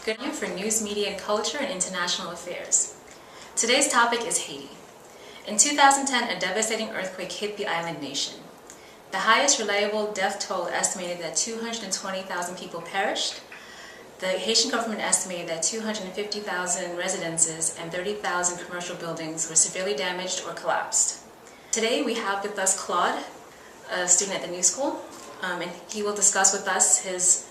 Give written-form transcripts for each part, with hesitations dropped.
Good evening for news, media, and culture and international affairs. Today's topic is Haiti. In 2010, a devastating earthquake hit the island nation. The highest reliable death toll estimated that 220,000 people perished. The Haitian government estimated that 250,000 residences and 30,000 commercial buildings were severely damaged or collapsed. Today we have with us Claude, a student at the New School, and he will discuss with us his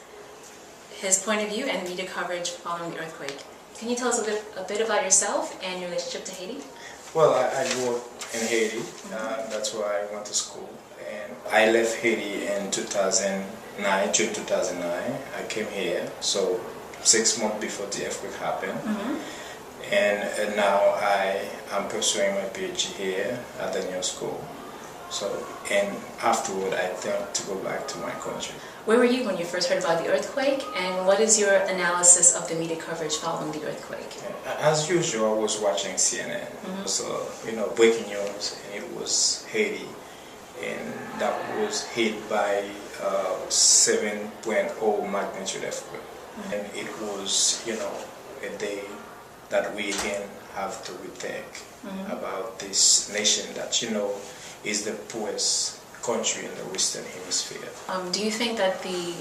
point of view and media coverage following the earthquake. Can you tell us a bit about yourself and your relationship to Haiti? Well, I grew up in Haiti. That's where I went to school. And I left Haiti in 2009, June 2009. I came here, so 6 months before the earthquake happened. And now I am pursuing my PhD here at the New School. So, and afterward, I think to go back to my country. Where were you when you first heard about the earthquake, and what is your analysis of the media coverage following the earthquake? As usual, I was watching CNN. So, breaking news, and it was Haiti, and that was hit by 7.0 magnitude earthquake. And it was, a day that we again have to rethink about this nation that, is the poorest country in the Western Hemisphere. Do you think that the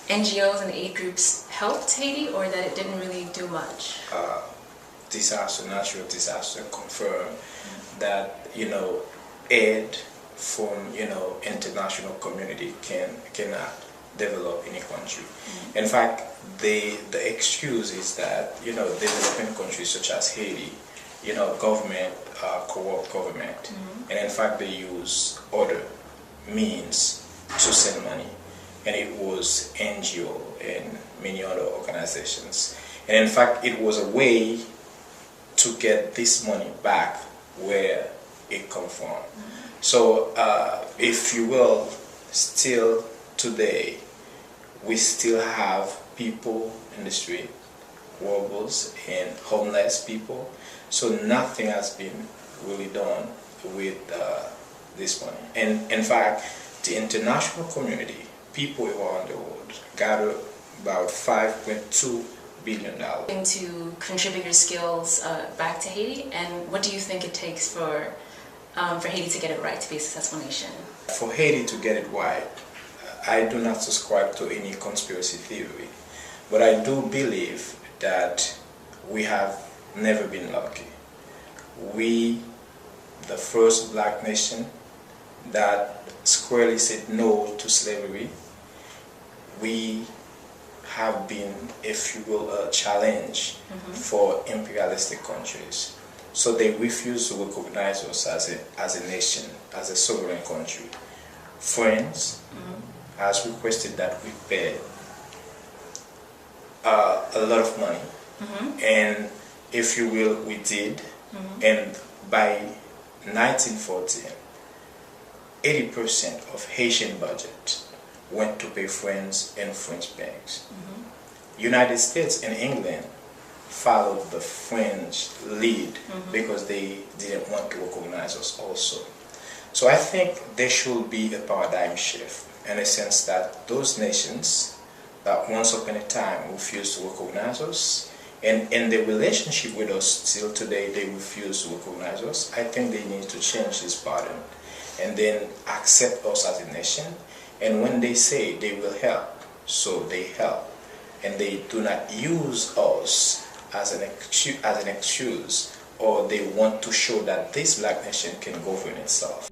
NGOs and aid groups helped Haiti, or that it didn't really do much? Natural disaster confirm that, aid from, international community cannot develop any country. In fact, the excuse is that, developing countries such as Haiti, government, corrupt government, and in fact they use other means to send money, and it was NGO and many other organizations, and in fact it was a way to get this money back where it come from. So if you will, still today we still have people in the street, robbers and homeless people. So nothing has been really done with this money. And in fact, the international community, people around the world, gathered about $5.2 billion. To contribute your skills back to Haiti, and what do you think it takes for Haiti to get it right, to be a successful nation? For Haiti to get it right, I do not subscribe to any conspiracy theory, but I do believe that we have never been lucky. We, the first black nation that squarely said no to slavery, we have been, if you will, a challenge for imperialistic countries. So they refuse to recognize us as a nation, as a sovereign country. France has requested that we pay a lot of money, and if you will, we did, and by 1914, 80% of Haitian budget went to pay friends and French banks. United States and England followed the French lead because they didn't want to recognize us also. So I think there should be a paradigm shift in a sense that those nations that once upon a time refused to recognize us, and in the relationship with us still today they refuse to recognize us, I think they need to change this pattern and then accept us as a nation. And when they say they will help, so they help, and they do not use us as an excuse, or they want to show that this black nation can govern itself.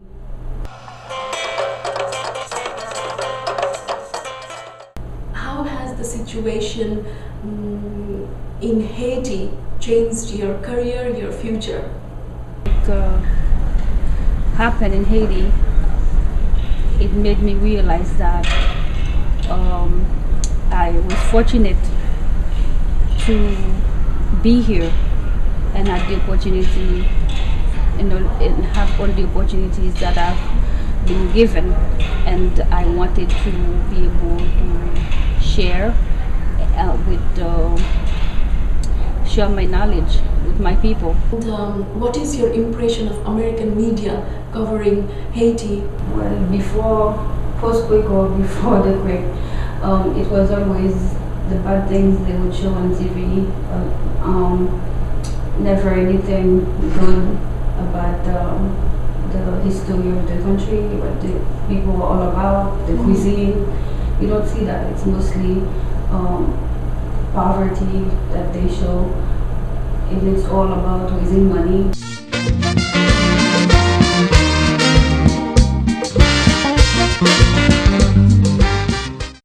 How has the situation in Haiti changed your career, your future? It happened in Haiti. It made me realize that I was fortunate to be here and have the opportunity and have all the opportunities that I've been given, and I wanted to be able to share share my knowledge with my people. And, what is your impression of American media covering Haiti? Well, before post-quake or before the quake, it was always the bad things they would show on TV. Never anything good about the history of the country, what the people are all about, the cuisine. You don't see that. It's mostly poverty that they show, and it's all about raising money.